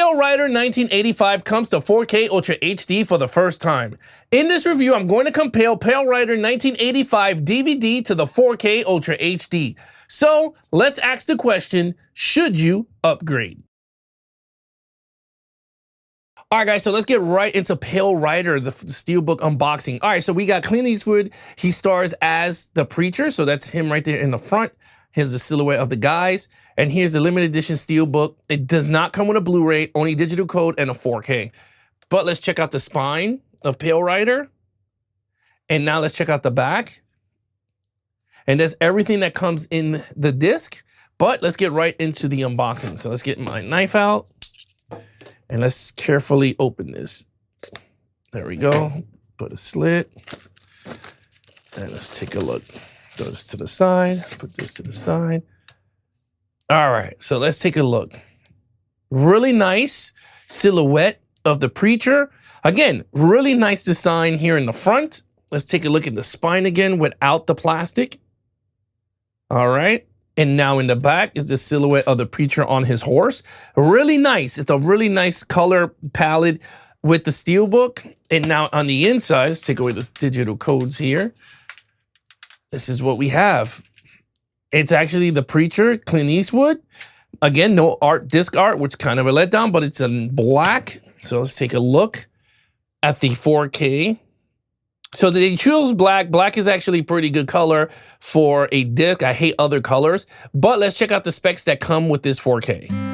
Pale Rider 1985 comes to 4K Ultra HD for the first time. In this review, I'm going to compare Pale Rider 1985 DVD to the 4K Ultra HD. So let's ask the question, should you upgrade? All right, guys, so let's get right into Pale Rider, the Steelbook unboxing. All right, so we got Clint Eastwood. He stars as the preacher, so that's him right there in the front. Here's the silhouette of the guys. And here's the limited edition Steelbook. It does not come with a Blu-ray, only digital code and a 4K. But let's check out the spine of Pale Rider. And now let's check out the back. And that's everything that comes in the disc. But let's get right into the unboxing. So let's get my knife out. And let's carefully open this. There we go. Put a slit. And let's take a look. Throw this to the side. Put this to the side. All right, so let's take a look. Really nice silhouette of the preacher. Again, really nice design here in the front. Let's take a look at the spine again without the plastic. All right, and now in the back is the silhouette of the preacher on his horse. Really nice. It's a really nice color palette with the Steelbook. And now on the inside, let's take away the digital codes here. This is what we have. It's actually the preacher, Clint Eastwood. Again, no disc art, which is kind of a letdown, but it's in black. So let's take a look at the 4K. So they chose black. Black is actually pretty good color for a disc. I hate other colors, but let's check out the specs that come with this 4K.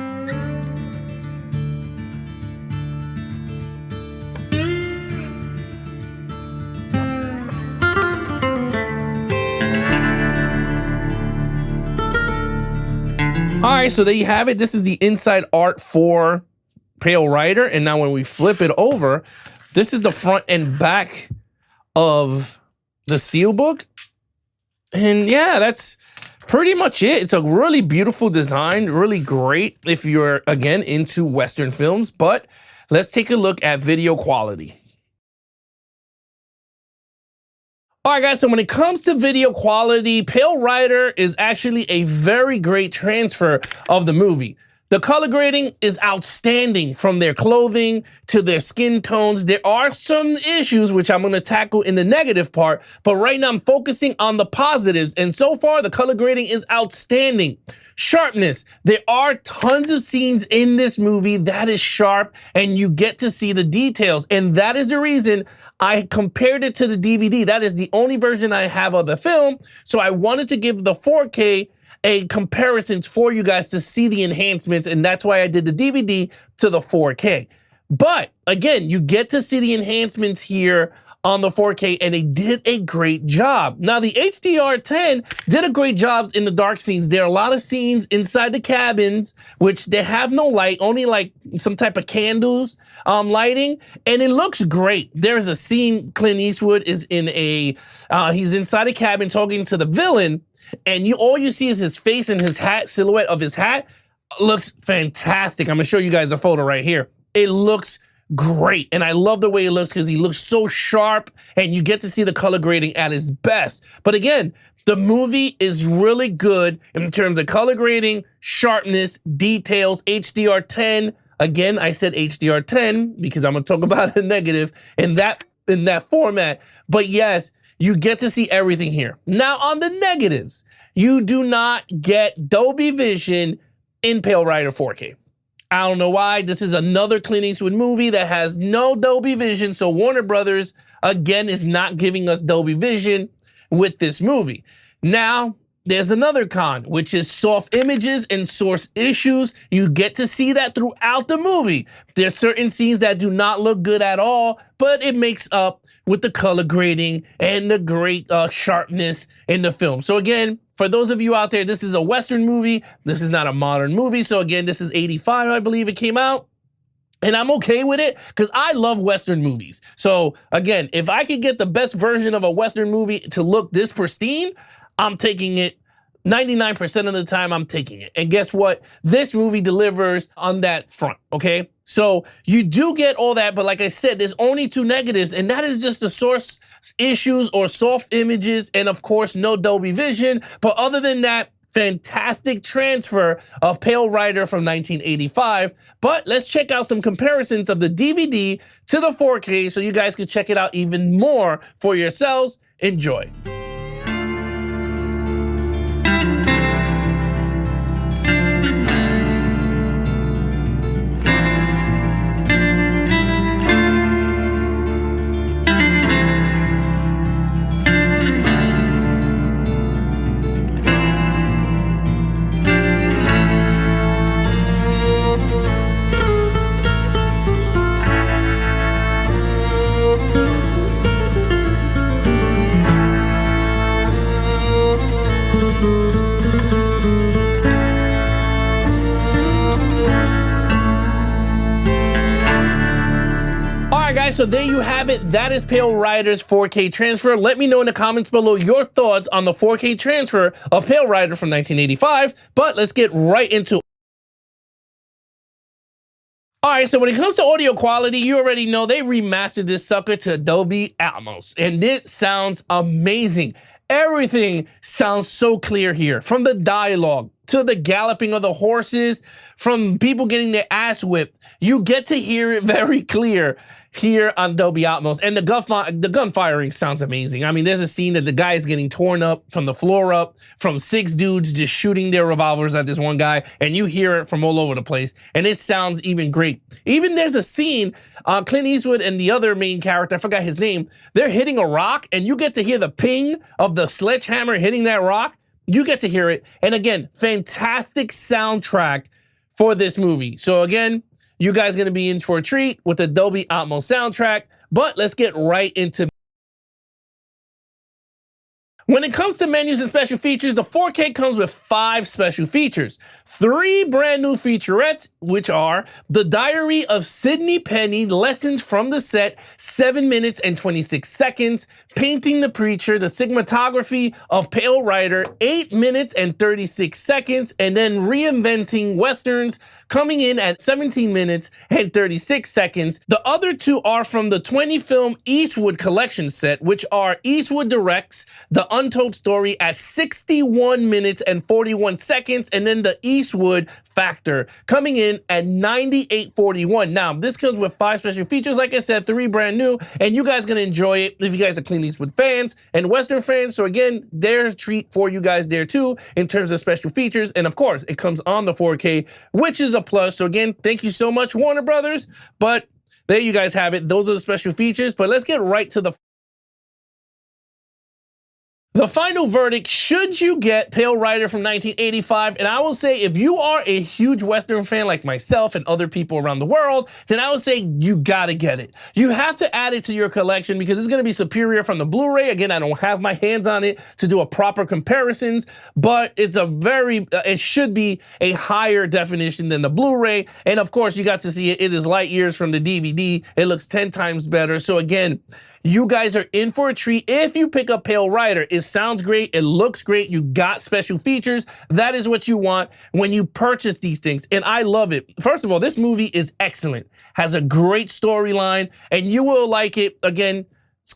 All right, so there you have it. This is the inside art for Pale Rider. And now when we flip it over, this is the front and back of the Steelbook. And yeah, that's pretty much it. It's a really beautiful design, really great if you're, again, into Western films. But let's take a look at video quality. All right, guys, so when it comes to video quality, Pale Rider is actually a very great transfer of the movie. The color grading is outstanding from their clothing to their skin tones. There are some issues which I'm going to tackle in the negative part, but right now I'm focusing on the positives. And so far, the color grading is outstanding. Sharpness. There are tons of scenes in this movie that is sharp and you get to see the details. And that is the reason I compared it to the DVD. That is the only version I have of the film. So I wanted to give the 4K a comparison for you guys to see the enhancements. And that's why I did the DVD to the 4K. But again, you get to see the enhancements here on the 4K, and they did a great job. Now, the HDR10 did a great job in the dark scenes. There are a lot of scenes inside the cabins, which they have no light, only like some type of candles lighting, and it looks great. There's a scene, Clint Eastwood is in he's inside a cabin talking to the villain, and all you see is his face and his hat, silhouette of his hat. Looks fantastic. I'm gonna show you guys a photo right here. It looks great. And I love the way it looks because he looks so sharp and you get to see the color grading at its best. But again, the movie is really good in terms of color grading, sharpness, details, HDR10. Again, I said HDR10 because I'm going to talk about the negative in that format. But yes, you get to see everything here. Now on the negatives, you do not get Dolby Vision in Pale Rider 4K. I don't know why. This is another Clint Eastwood movie that has no Dolby Vision. So Warner Brothers, again, is not giving us Dolby Vision with this movie. Now, there's another con, which is soft images and source issues. You get to see that throughout the movie. There's certain scenes that do not look good at all, but it makes up with the color grading and the great sharpness in the film. So again, for those of you out there, this is a Western movie. This is not a modern movie. So again, this is 85, I believe it came out. And I'm okay with it because I love Western movies. So again, if I could get the best version of a Western movie to look this pristine, I'm taking it. 99% of the time, I'm taking it. And guess what? This movie delivers on that front, okay? So you do get all that, but like I said, there's only two negatives, and that is just the source issues or soft images, and of course, no Dolby Vision. But other than that, fantastic transfer of Pale Rider from 1985. But let's check out some comparisons of the DVD to the 4K so you guys can check it out even more for yourselves. Enjoy. So there you have it. That is Pale Rider's 4K transfer. Let me know in the comments below your thoughts on the 4K transfer of Pale Rider from 1985. But let's get right into it. All right, so when it comes to audio quality, you already know they remastered this sucker to Dolby Atmos, and it sounds amazing. Everything sounds so clear here, from the dialogue to the galloping of the horses, from people getting their ass whipped. You get to hear it very clear here on Dolby Atmos, and the gun firing sounds amazing. I mean, there's a scene that the guy is getting torn up from the floor up, from 6 dudes just shooting their revolvers at this one guy, and you hear it from all over the place, and it sounds even great. Even there's a scene, Clint Eastwood and the other main character, I forgot his name, they're hitting a rock, and you get to hear the ping of the sledgehammer hitting that rock. You get to hear it, and again, fantastic soundtrack for this movie. So again, you guys gonna be in for a treat with the Dolby Atmos soundtrack, but let's get right into. When it comes to menus and special features, the 4K comes with 5 special features. 3 brand new featurettes, which are The Diary of Sidney Penny, Lessons from the Set, 7 minutes and 26 seconds, Painting the Preacher, the cinematography of Pale Rider, 8 minutes and 36 seconds, and then Reinventing Westerns, coming in at 17 minutes and 36 seconds. The other 2 are from the 20-film Eastwood collection set, which are Eastwood Directs, The Untold Story at 61 minutes and 41 seconds, and then the Eastwood Factor coming in at 98:41. Now, this comes with 5 special features, like I said, 3 brand new, and you guys gonna enjoy it if you guys are Clint Eastwood fans and Western fans. So again, there's a treat for you guys there too in terms of special features, and of course, it comes on the 4K, which is a plus. So again, thank you so much, Warner Brothers. But there you guys have it. Those are the special features, but let's get right to the final verdict. Should you get Pale Rider from 1985? And I will say, if you are a huge Western fan like myself and other people around the world, then I would say you gotta get it. You have to add it to your collection because it's gonna be superior from the Blu-ray. Again, I don't have my hands on it to do a proper comparisons, but it's it should be a higher definition than the Blu-ray. And of course, you got to see it. It is light years from the DVD. It looks 10 times better. So again, you guys are in for a treat if you pick up Pale Rider. It sounds great. It looks great. You got special features. That is what you want when you purchase these things. And I love it. First of all, this movie is excellent. Has a great storyline, and you will like it. Again,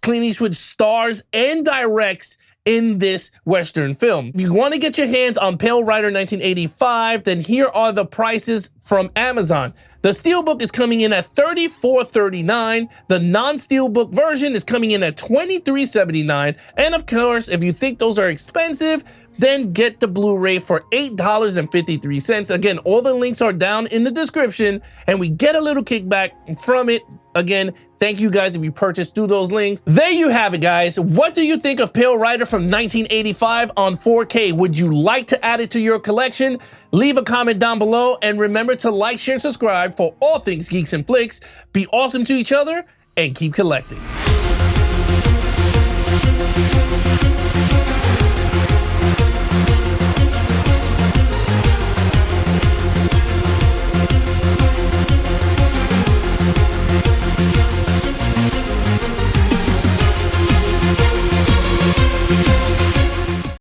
Clint Eastwood stars and directs in this Western film. If you want to get your hands on Pale Rider 1985, then here are the prices from Amazon. The Steelbook is coming in at $34.39. The non-Steelbook version is coming in at $23.79. And of course, if you think those are expensive, then get the Blu-ray for $8.53. Again, all the links are down in the description, and we get a little kickback from it. Again, thank you guys if you purchase through those links. There you have it, guys. What do you think of Pale Rider from 1985 on 4K? Would you like to add it to your collection? Leave a comment down below, and remember to like, share, and subscribe for all things Geeks and Flix. Be awesome to each other and keep collecting.